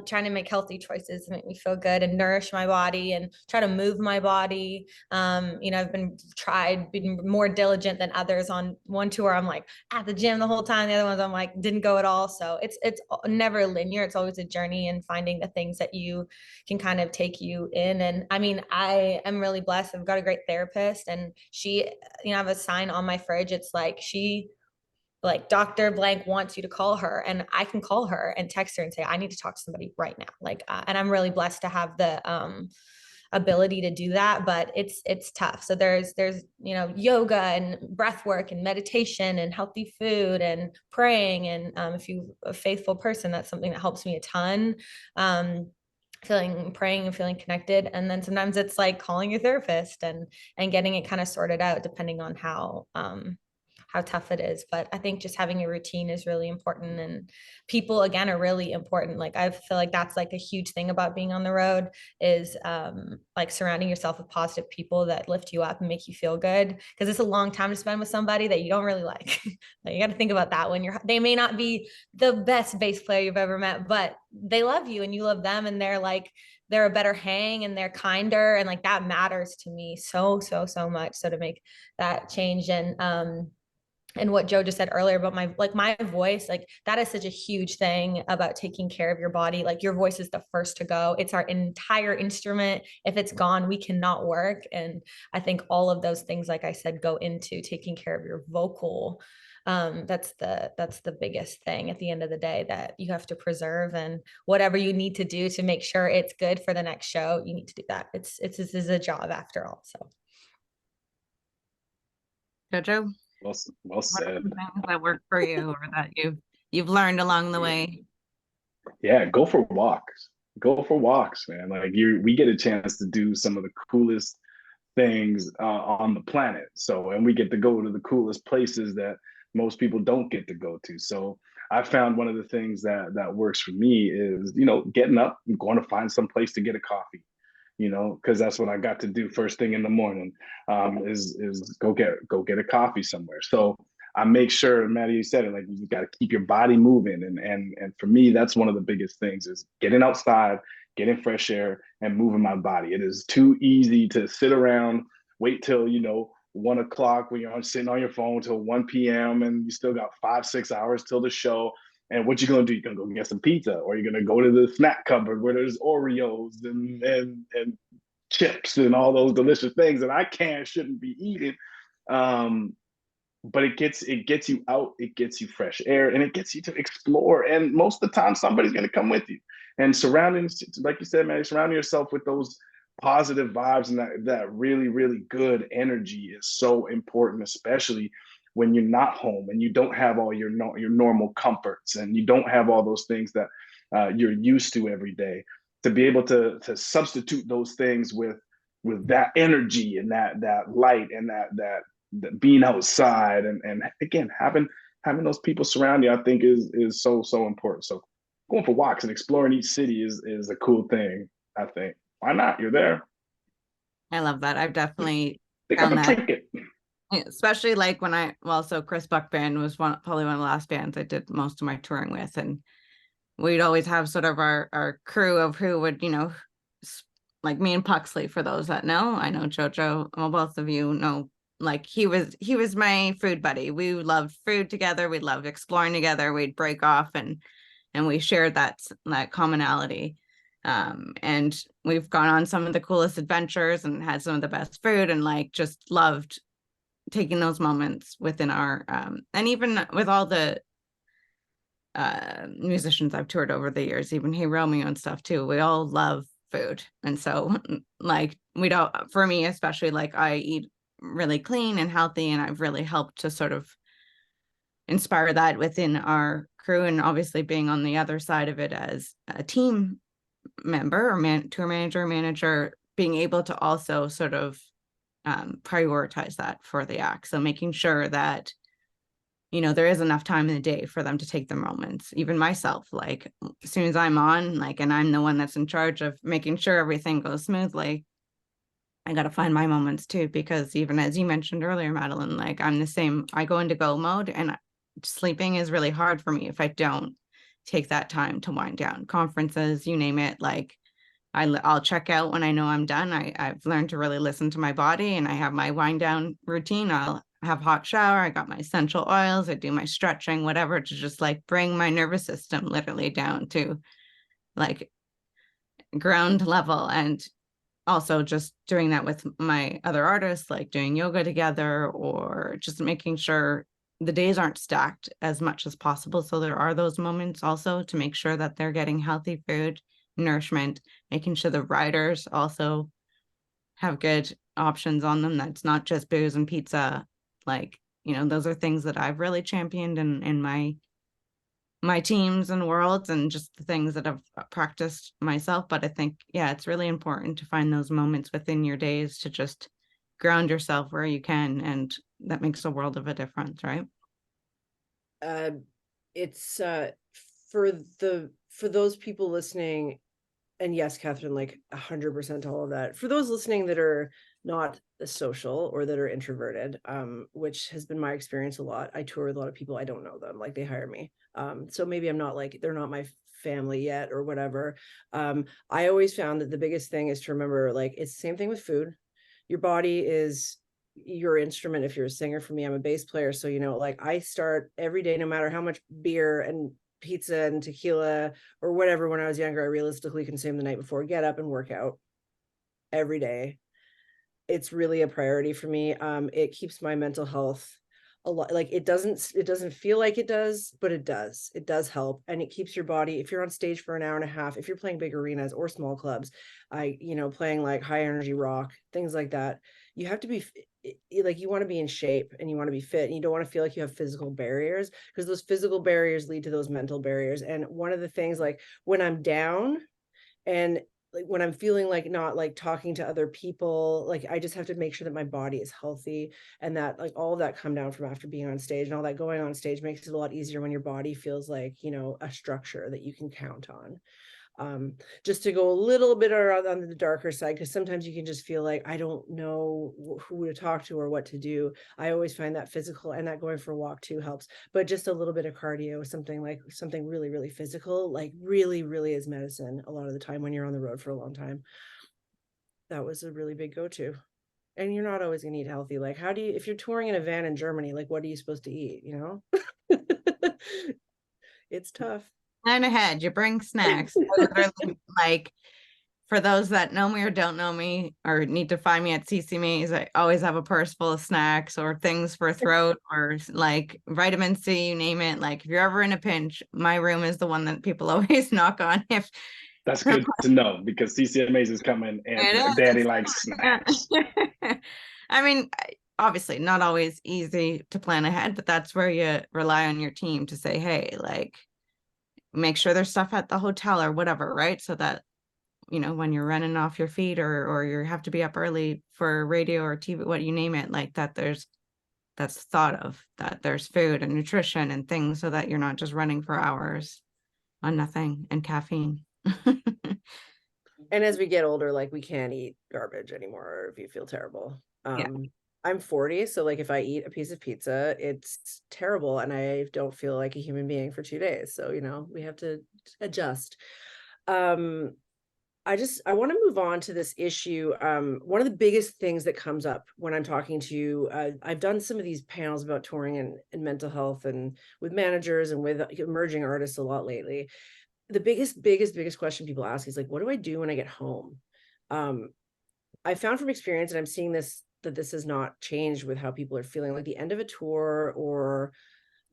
trying to make healthy choices to make me feel good and nourish my body and try to move my body. You know, I've been more diligent than others. On one tour, I'm like at the gym the whole time. The other ones, I'm like didn't go at all. So it's never linear. It's always a journey and finding the things that you can kind of take you in. And I mean, I am really blessed. I've got a great therapist, and she, you know, I have a sign on my fridge. It's like Dr. Blank wants you to call her, and I can call her and text her and say, I need to talk to somebody right now. Like, and I'm really blessed to have the, ability to do that, but it's tough. So there's, you know, yoga and breath work and meditation and healthy food and praying. And, if you're a faithful person, that's something that helps me a ton. Praying and feeling connected. And then sometimes it's like calling your therapist and getting it kind of sorted out depending on how tough it is. But I think just having a routine is really important, and people again are really important. Like I feel like that's like a huge thing about being on the road is like surrounding yourself with positive people that lift you up and make you feel good, because it's a long time to spend with somebody that you don't really like. Like, you got to think about that when they may not be the best bass player you've ever met, but they love you and you love them, and they're a better hang and they're kinder, and like that matters to me so much. So to make that change, and what Joe just said earlier about my voice, like that is such a huge thing about taking care of your body. Like your voice is the first to go. It's our entire instrument. If it's gone, we cannot work. And I think all of those things, like I said, go into taking care of your vocal. That's the biggest thing at the end of the day that you have to preserve, and whatever you need to do to make sure it's good for the next show, you need to do that. This is a job after all. So. JoJo? Well said. Things that work for you or that you've learned along the way? Yeah, go for walks. Go for walks, man. Like we get a chance to do some of the coolest things on the planet. So, and we get to go to the coolest places that most people don't get to go to. So, I found one of the things that works for me is, getting up and going to find some place to get a coffee. Because that's what I got to do first thing in the morning. Is go get a coffee somewhere. So I make sure, Maddie, you said it, like you got to keep your body moving, and for me, that's one of the biggest things is getting outside, getting fresh air, and moving my body. It is too easy to sit around, wait till 1 o'clock when you're sitting on your phone till 1 p.m. and you still got 5-6 hours till the show. And what you gonna do? You're gonna go get some pizza, or you're gonna go to the snack cupboard where there's Oreos and chips and all those delicious things that I shouldn't be eating. But it gets you out, it gets you fresh air, and it gets you to explore. And most of the time, somebody's gonna come with you. And surrounding, like you said, man, surrounding yourself with those positive vibes and that really, really good energy is so important, especially when you're not home and you don't have all your normal comforts and you don't have all those things that you're used to every day. To be able to substitute those things with that energy and that light and that being outside and again having those people surround you, I think is so important. So going for walks and exploring each city is a cool thing. I think, why not? You're there. I love that. I've definitely Pick up found a that, trinket. especially like so Chris Buckband was probably one of the last bands I did most of my touring with, and we'd always have sort of our crew of who would, like me and Puxley, for those that know. I know JoJo, well, both of you know, like he was my food buddy. We loved food together. We loved exploring together. We'd break off and we shared that commonality. And we've gone on some of the coolest adventures and had some of the best food, and like just loved taking those moments within our and even with all the musicians I've toured over the years, even Hey Romeo and stuff too, we all love food. And so like we don't, for me especially, like I eat really clean and healthy, and I've really helped to sort of inspire that within our crew. And obviously being on the other side of it as a team member or tour manager, being able to also sort of prioritize that for the act. So making sure that there is enough time in the day for them to take their moments. Even myself, like as soon as I'm on, like, and I'm the one that's in charge of making sure everything goes smoothly, I got to find my moments too, because even as you mentioned earlier, Madeline, like I'm the same. I go into go mode, and sleeping is really hard for me if I don't take that time to wind down. Conferences, you name it, like I'll check out when I know I'm done. I've learned to really listen to my body, and I have my wind down routine. I'll have hot shower. I got my essential oils. I do my stretching, whatever, to just like bring my nervous system literally down to like ground level. And also just doing that with my other artists, like doing yoga together, or just making sure the days aren't stacked as much as possible. So there are those moments also to make sure that they're getting healthy food, nourishment, making sure the riders also have good options on them. That's not just booze and pizza. Like, those are things that I've really championed in my teams and worlds, and just the things that I've practiced myself. But I think, yeah, it's really important to find those moments within your days to just ground yourself where you can. And that makes a world of a difference, right? It's for those people listening, and yes, Kathryn, like 100% all of that. For those listening that are not social or that are introverted, which has been my experience a lot. I tour with a lot of people, I don't know them, like they hire me. So maybe I'm not like, they're not my family yet or whatever. I always found that the biggest thing is to remember, like, it's the same thing with food. Your body is your instrument. If you're a singer, for me, I'm a bass player. So, like I start every day, no matter how much beer and pizza and tequila or whatever, when I was younger, I realistically consumed the night before, get up and work out every day. It's really a priority for me. It keeps my mental health a lot. Like it doesn't feel like it does, but it does help. And it keeps your body, if you're on stage for an hour and a half, if you're playing big arenas or small clubs, playing like high energy rock, things like that, you have to be, you want to be in shape and you want to be fit, and you don't want to feel like you have physical barriers, because those physical barriers lead to those mental barriers. And one of the things, like when I'm down and like when I'm feeling like not like talking to other people, like I just have to make sure that my body is healthy, and that like all of that come down from after being on stage, and all that going on stage makes it a lot easier when your body feels like, you know, a structure that you can count on. Just to go a little bit around on the darker side, because sometimes you can just feel like I don't know who to talk to or what to do. I always find that physical, and that going for a walk too helps, but just a little bit of cardio, something really, really physical, like really, really is medicine a lot of the time when you're on the road for a long time. That was a really big go-to. And you're not always gonna eat healthy. Like, how do you, if you're touring in a van in Germany, like what are you supposed to eat, you know? It's tough. Plan ahead, you bring snacks. I literally, like, for those that know me or don't know me or need to find me at CCMAs, I always have a purse full of snacks or things for throat or like vitamin C, you name it. Like if you're ever in a pinch, my room is the one that people always knock on. If That's good to know, because CCMAs is coming and daddy likes snacks. I mean, obviously not always easy to plan ahead, but that's where you rely on your team to say, hey, like, make sure there's stuff at the hotel or whatever, right? So that, you know, when you're running off your feet or you have to be up early for radio or TV, what you name it, like that that's thought of, that there's food and nutrition and things, so that you're not just running for hours on nothing and caffeine. And as we get older, like we can't eat garbage anymore, or if you feel terrible. Yeah. I'm 40, so like if I eat a piece of pizza, it's terrible, and I don't feel like a human being for 2 days. So, you know, we have to adjust. I want to move on to this issue. One of the biggest things that comes up when I'm talking to, I've done some of these panels about touring and mental health, and with managers and with emerging artists a lot lately. The biggest question people ask is like, what do I do when I get home? I found from experience, and I'm seeing this, that this has not changed with how people are feeling, like the end of a tour or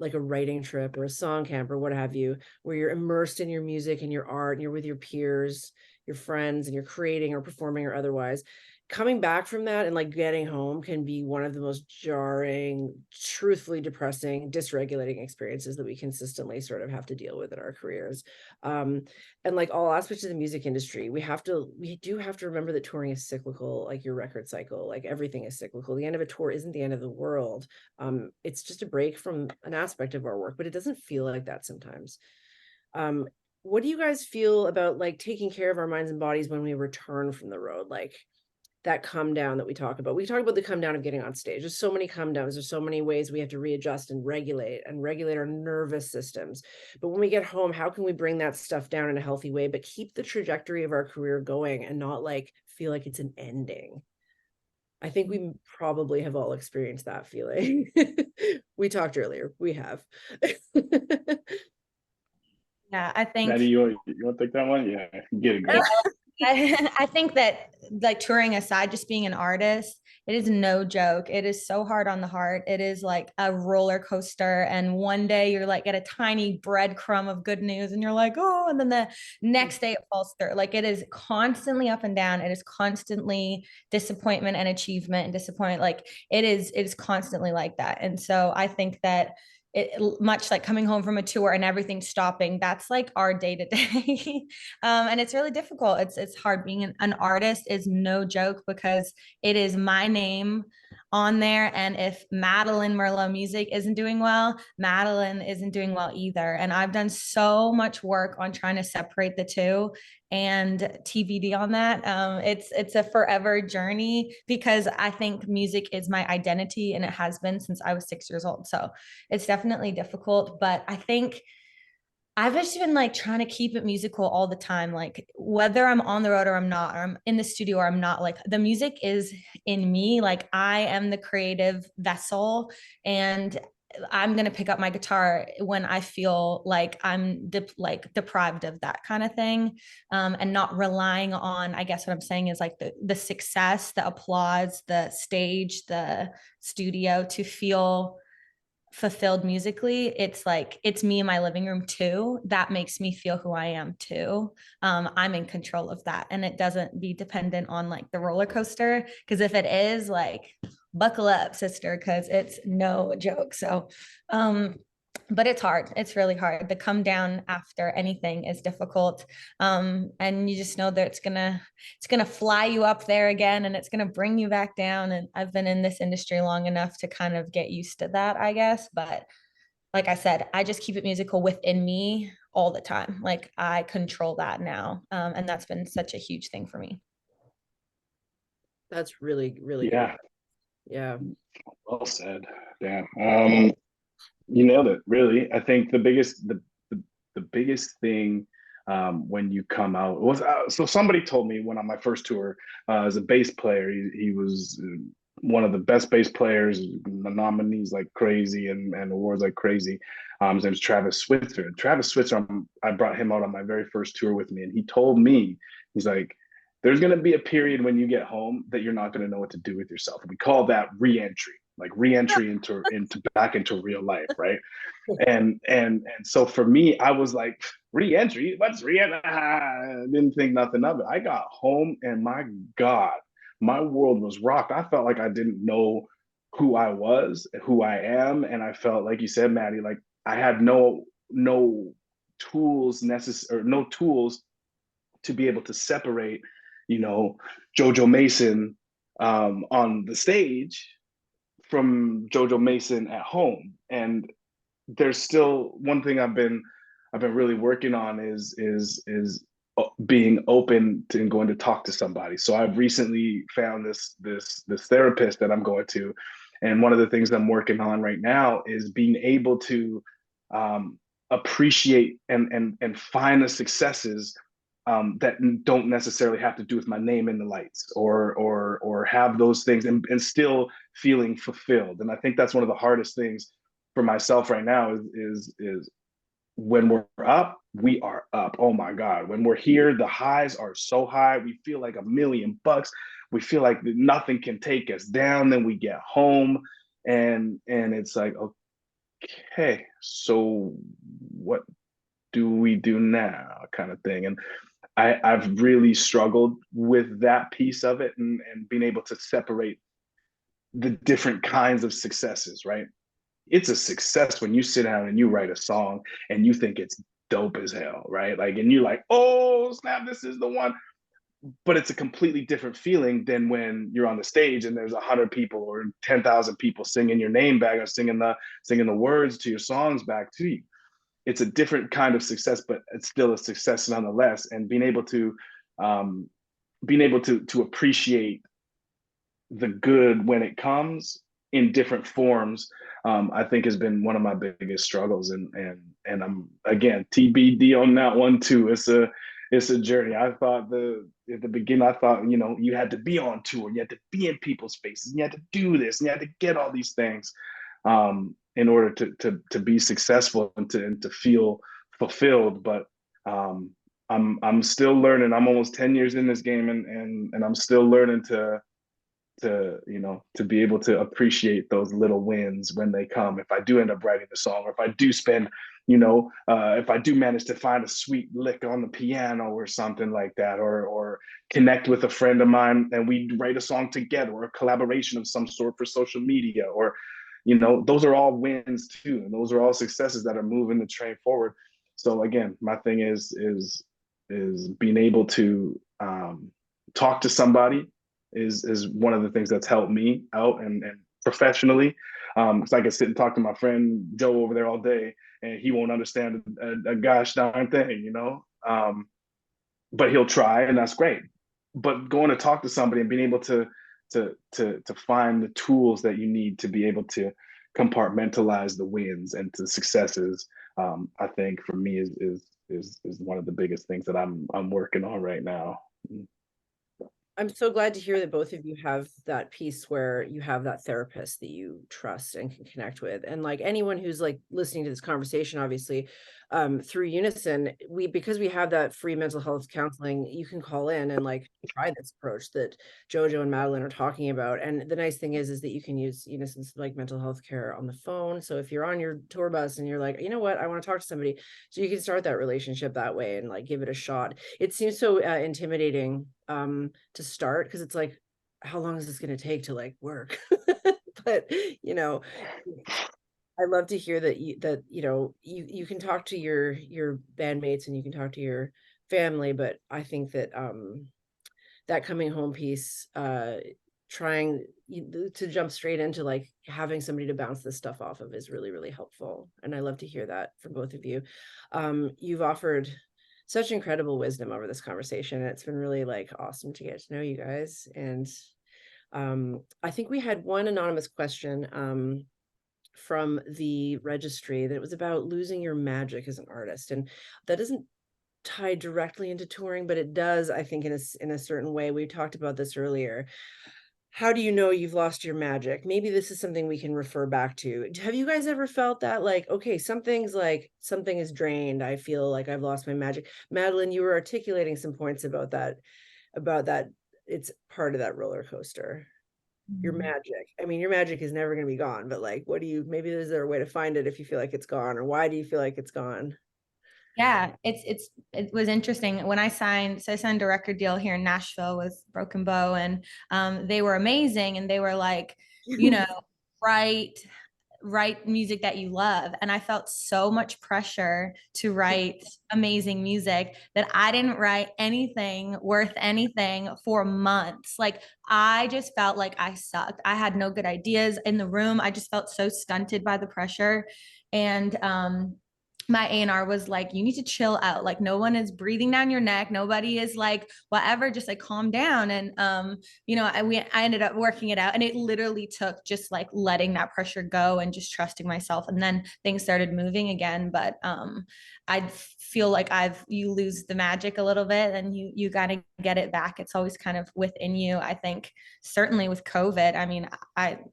like a writing trip or a song camp or what have you, where you're immersed in your music and your art and you're with your peers, your friends, and you're creating or performing or otherwise. Coming back from that and like getting home can be one of the most jarring, truthfully depressing, dysregulating experiences that we consistently sort of have to deal with in our careers. And like all aspects of the music industry, we do have to remember that touring is cyclical, like your record cycle, like everything is cyclical. The end of a tour isn't the end of the world. It's just a break from an aspect of our work, but it doesn't feel like that sometimes. What do you guys feel about like taking care of our minds and bodies when we return from the road? Like that come down that we talk about. We talk about the come down of getting on stage. There's so many come downs. There's so many ways we have to readjust and regulate our nervous systems. But when we get home, how can we bring that stuff down in a healthy way, but keep the trajectory of our career going and not like feel like it's an ending? I think we probably have all experienced that feeling. We talked earlier. We have. Yeah, I think Maddie, you want to take that one? Yeah, get it, girl. I think that like touring aside, just being an artist, it is no joke. It is so hard on the heart. It is like a roller coaster. And one day you're like at a tiny breadcrumb of good news and you're like, oh, and then the next day it falls through. Like it is constantly up and down. It is constantly disappointment and achievement and disappointment. Like it is constantly like that. And so I think that much like coming home from a tour and everything stopping, that's like our day to day. And it's really difficult. It's hard. Being an artist is no joke, because it is my name on there. And if Madeline Merlo music isn't doing well, Madeline isn't doing well either. And I've done so much work on trying to separate the two, and TBD on that. It's a forever journey, because I think music is my identity, and it has been since I was 6 years old. So it's definitely difficult, but I think I've just been like trying to keep it musical all the time. Like whether I'm on the road or I'm not, or I'm in the studio or I'm not, like the music is in me. Like I am the creative vessel, and I'm going to pick up my guitar when I feel like I'm deprived of that kind of thing. And not relying on, I guess what I'm saying is like the success, the applause, the stage, the studio to feel fulfilled musically. It's like it's me in my living room too. That makes me feel who I am too. I'm in control of that, and it doesn't be dependent on like the roller coaster, because if it is, like buckle up, sister, because it's no joke. So, but it's hard. It's really hard. The come down after anything is difficult. And you just know that it's gonna fly you up there again, and it's gonna bring you back down. And I've been in this industry long enough to kind of get used to that, I guess. But like I said, I just keep it musical within me all the time. Like I control that now. And that's been such a huge thing for me. That's really, really good. Yeah, Yeah. well said. Damn. You nailed it, really. I think the biggest thing when you come out was so somebody told me when on my first tour as a bass player, he was one of the best bass players, nominees like crazy and awards like crazy. His name's Travis Switzer. Travis Switzer, I brought him out on my very first tour with me, and he told me, he's like, there's going to be a period when you get home that you're not going to know what to do with yourself. We call that re-entry, like re-entry into back into real life, right? And so for me, I was like, re-entry, what's re-entry? I didn't think nothing of it. I got home and my God, my world was rocked. I felt like I didn't know who I was, who I am, and I felt like you said, Maddie, like I had no tools necessary, or no tools to be able to separate, you know, JoJo Mason on the stage from JoJo Mason at home. And there's still one thing I've been really working on is being open to and going to talk to somebody. So I've recently found this therapist that I'm going to, and one of the things I'm working on right now is being able to appreciate and find the successes that don't necessarily have to do with my name in the lights, or have those things and still feeling fulfilled. And I think that's one of the hardest things for myself right now is when we're up, we are up. Oh my God. When we're here, the highs are so high. We feel like $1,000,000. We feel like nothing can take us down. Then we get home and it's like, okay, so what do we do now, kind of thing. And I've really struggled with that piece of it, and being able to separate the different kinds of successes, right? It's a success when you sit down and you write a song and you think it's dope as hell, right? Like, and you're like, oh snap, this is the one. But it's a completely different feeling than when you're on the stage and there's 100 people or 10,000 people singing your name back, or singing the words to your songs back to you. It's a different kind of success, but it's still a success nonetheless. And being able to appreciate the good when it comes in different forms, I think has been one of my biggest struggles. And I'm, again, TBD on that one too. It's a journey. I thought at the beginning, I thought, you know, you had to be on tour, you had to be in people's faces, and you had to do this, and you had to get all these things in order to be successful and to feel fulfilled. But I'm still learning. I'm almost 10 years in this game, and I'm still learning to you know, to be able to appreciate those little wins when they come. If I do end up writing the song, or if I do spend, you know, if I do manage to find a sweet lick on the piano or something like that, or connect with a friend of mine and we write a song together, or a collaboration of some sort for social media, or, you know, those are all wins too, and those are all successes that are moving the train forward. So again, my thing is being able to talk to somebody is one of the things that's helped me out, and professionally. Because I can sit and talk to my friend Joe over there all day, and he won't understand a gosh darn thing, you know. But he'll try, and that's great. But going to talk to somebody and being able to find the tools that you need to be able to compartmentalize the wins and the successes, I think for me is one of the biggest things that I'm working on right now. I'm so glad to hear that both of you have that piece where you have that therapist that you trust and can connect with. And like anyone who's like listening to this conversation, obviously, through Unison, because we have that free mental health counseling, you can call in and like try this approach that JoJo and Madeline are talking about. And the nice thing is that you can use Unison's like mental health care on the phone. So if you're on your tour bus and you're like, you know what, I want to talk to somebody, so you can start that relationship that way and like give it a shot. It seems so intimidating to start, because it's like, how long is this going to take to like work? But, you know, I love to hear that you can talk to your bandmates and you can talk to your family, but I think that that coming home piece, trying to jump straight into like having somebody to bounce this stuff off of is really, really helpful. And I love to hear that from both of you. You've offered such incredible wisdom over this conversation. And it's been really like awesome to get to know you guys. And I think we had one anonymous question from the registry that it was about losing your magic as an artist. And that doesn't tie directly into touring, but it does, I think, in a certain way. We talked about this earlier. How do you know you've lost your magic? Maybe this is something we can refer back to. Have you guys ever felt that like, okay, something is drained. I feel like I've lost my magic. Madeline, you were articulating some points about that. It's part of that roller coaster. Your magic. I mean, your magic is never going to be gone, but like, maybe is there a way to find it if you feel like it's gone, or why do you feel like it's gone? Yeah, it was interesting when I signed a record deal here in Nashville with Broken Bow, and they were amazing, and they were like, you know, write music that you love. And I felt so much pressure to write amazing music that I didn't write anything worth anything for months. Like I just felt like I sucked. I had no good ideas in the room. I just felt so stunted by the pressure. And my A&R was like, you need to chill out. Like no one is breathing down your neck. Nobody is like, whatever, just like calm down. And, I ended up working it out, and it literally took just like letting that pressure go and just trusting myself. And then things started moving again. But I feel like you lose the magic a little bit, and you got to get it back. It's always kind of within you. I think certainly with COVID, I mean,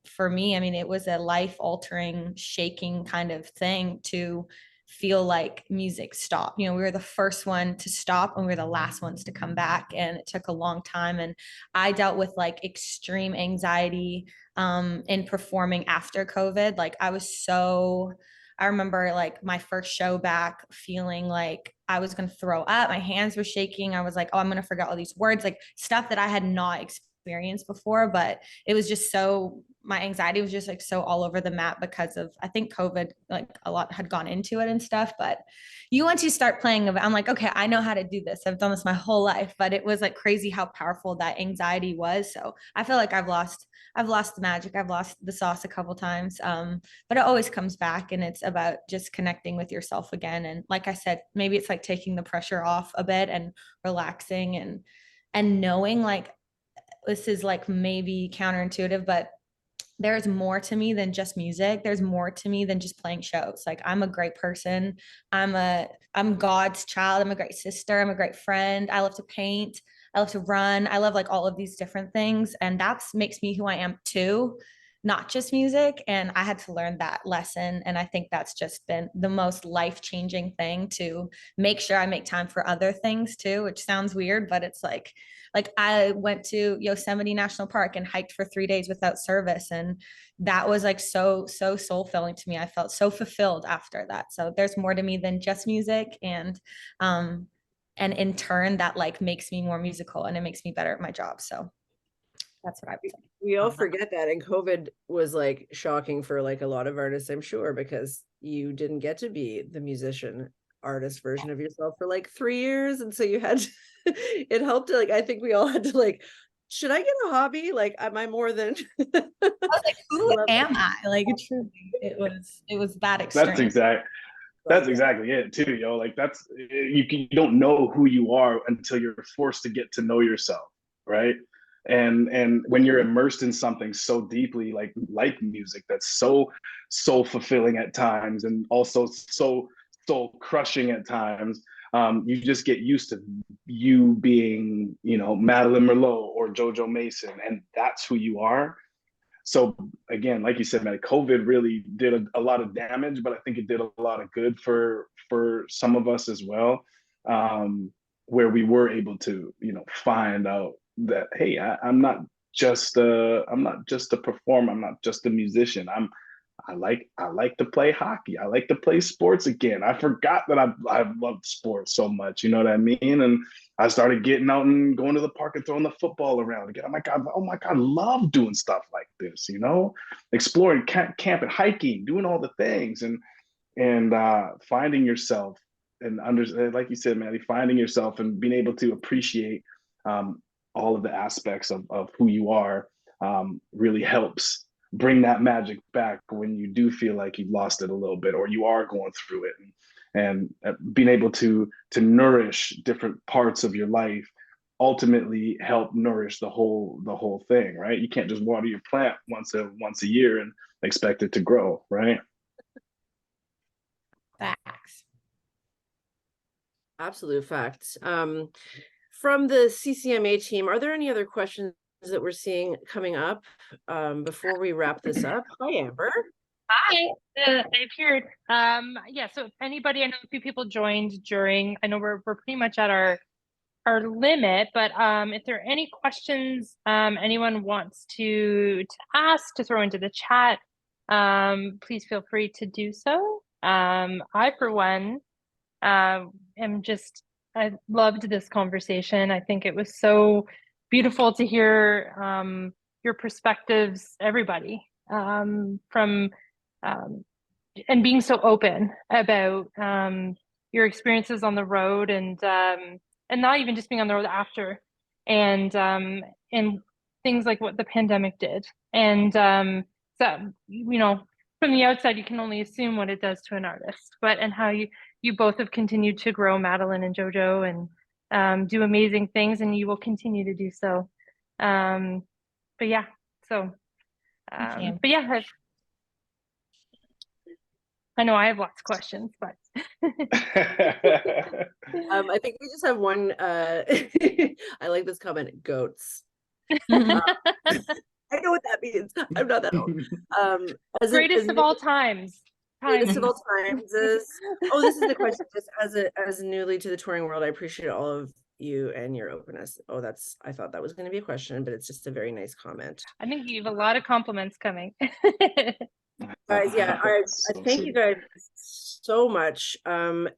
for me, it was a life altering, shaking kind of thing to feel like music stopped. We were the first one to stop and we were the last ones to come back, and it took a long time. And I dealt with like extreme anxiety in performing after COVID. Like I remember like my first show back feeling like I was going to throw up. My hands were shaking. I was like, oh, I'm going to forget all these words, like stuff that I had not experienced before. But it was just my anxiety was just like so all over the map because of, I think COVID, like a lot had gone into it and stuff. But once you start playing, I'm like, okay, I know how to do this. I've done this my whole life. But it was like crazy how powerful that anxiety was. So I feel like I've lost the magic. I've lost the sauce a couple times. But it always comes back, and it's about just connecting with yourself again. And like I said, maybe it's like taking the pressure off a bit and relaxing and knowing like, this is like maybe counterintuitive, but there's more to me than just music. There's more to me than just playing shows. Like I'm a great person. I'm God's child. I'm a great sister. I'm a great friend. I love to paint. I love to run. I love like all of these different things. And that's makes me who I am too, not just music. And I had to learn that lesson. And I think that's just been the most life-changing thing, to make sure I make time for other things too, which sounds weird, but it's like I went to Yosemite National Park and hiked for 3 days without service. And that was like so soul filling to me. I felt so fulfilled after that. So there's more to me than just music. And in turn that like makes me more musical, and it makes me better at my job. So that's what I would say. We all forget that. And COVID was like shocking for like a lot of artists, I'm sure, because you didn't get to be the musician artist version of yourself for like 3 years. And so you had to, it helped to like, I think we all had to like, should I get a hobby? Like, am I more than I was like, who am I? Like truly, it was that extreme. That's exactly it too, yo. Like that's, you don't know who you are until you're forced to get to know yourself, right? And when you're immersed in something so deeply, like music, that's so fulfilling at times, and also so crushing at times. You just get used to you being, Madeline Merlo or JoJo Mason, and that's who you are. So again, like you said, man, COVID really did a lot of damage, but I think it did a lot of good for some of us as well, where we were able to, find out that, hey, I'm not just a performer, I'm not just a musician. I like to play hockey. I like to play sports again. I forgot that I loved sports so much. You know what I mean? And I started getting out and going to the park and throwing the football around again. I'm like, oh my God, love doing stuff like this. You know, exploring, camping, hiking, doing all the things, and finding yourself and like you said, Maddie, finding yourself and being able to appreciate all of the aspects of who you are really helps bring that magic back when you do feel like you've lost it a little bit or you are going through it, and being able to nourish different parts of your life ultimately help nourish the whole thing, right? You can't just water your plant once a year and expect it to grow, right? Facts. Absolute facts. From the CCMA team, are there any other questions that we're seeing coming up before we wrap this up? Hi, Amber. Hi, I appeared. Yeah, so if anybody, I know a few people joined during, I know we're pretty much at our limit, but if there are any questions anyone wants to ask, to throw into the chat, please feel free to do so. I, for one, I loved this conversation. I think it was so beautiful to hear your perspectives, everybody, from and being so open about your experiences on the road, and not even just being on the road after, and things like what the pandemic did. And so, you know, from the outside, you can only assume what it does to an artist, and how you both have continued to grow, Madeline and JoJo, and do amazing things, and you will continue to do so. But yeah, so, but yeah, I know I have lots of questions, but I think we just have one. I like this comment, goats. I know what that means. I'm not that old. Greatest of all times. Greatest of all times is, oh, this is the question. Just as newly to the touring world, I appreciate all of you and your openness. Oh, I thought that was going to be a question, but it's just a very nice comment. I think you have a lot of compliments coming. Guys, yeah, I thank you guys so much.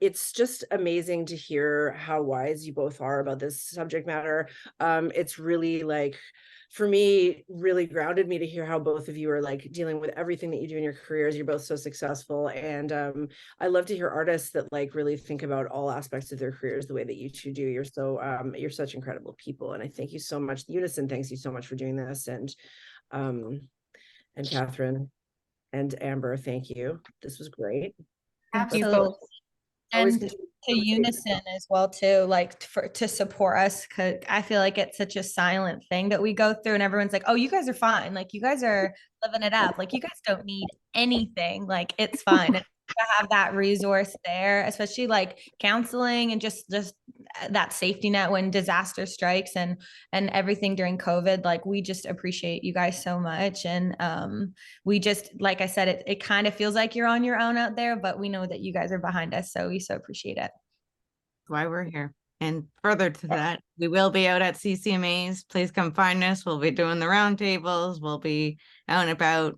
It's just amazing to hear how wise you both are about this subject matter. It's really, like, for me, really grounded me to hear how both of you are, like, dealing with everything that you do in your careers. You're both so successful, and I love to hear artists that, like, really think about all aspects of their careers the way that you two do. You're such incredible people, and I thank you so much. Unison, thanks you so much for doing this, and Kathryn and Amber, thank you. This was great. Absolutely. And to Unison as well too, like to support us, because I feel like it's such a silent thing that we go through, and everyone's like, oh, you guys are fine, like you guys are living it up, like you guys don't need anything, like it's fine. And to have that resource there, especially like counseling and just that safety net when disaster strikes and everything during COVID, like we just appreciate you guys so much. And we just, like I said, it kind of feels like you're on your own out there, but we know that you guys are behind us, so we so appreciate it. That's why we're here. And further to that, we will be out at CCMAs. Please come find us. We'll be doing the roundtables. We'll be out and about.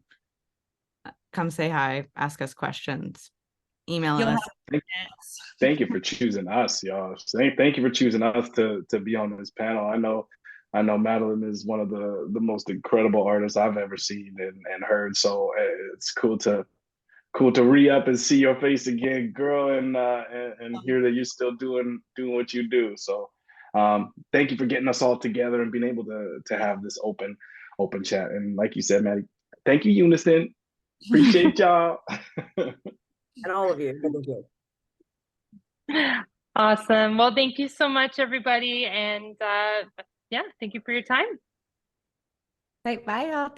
Come say hi, ask us questions, email us. Thank you for choosing us, y'all. Thank you for choosing us to be on this panel. I know Madeline is one of the most incredible artists I've ever seen and heard. So it's cool to re-up and see your face again, girl, and hear that you're still doing what you do. So thank you for getting us all together and being able to have this open chat. And like you said, Maddie, thank you, Unison. Appreciate y'all. And all of you. Thank you. Awesome. Well, thank you so much, everybody. And yeah, thank you for your time. Right, bye y'all.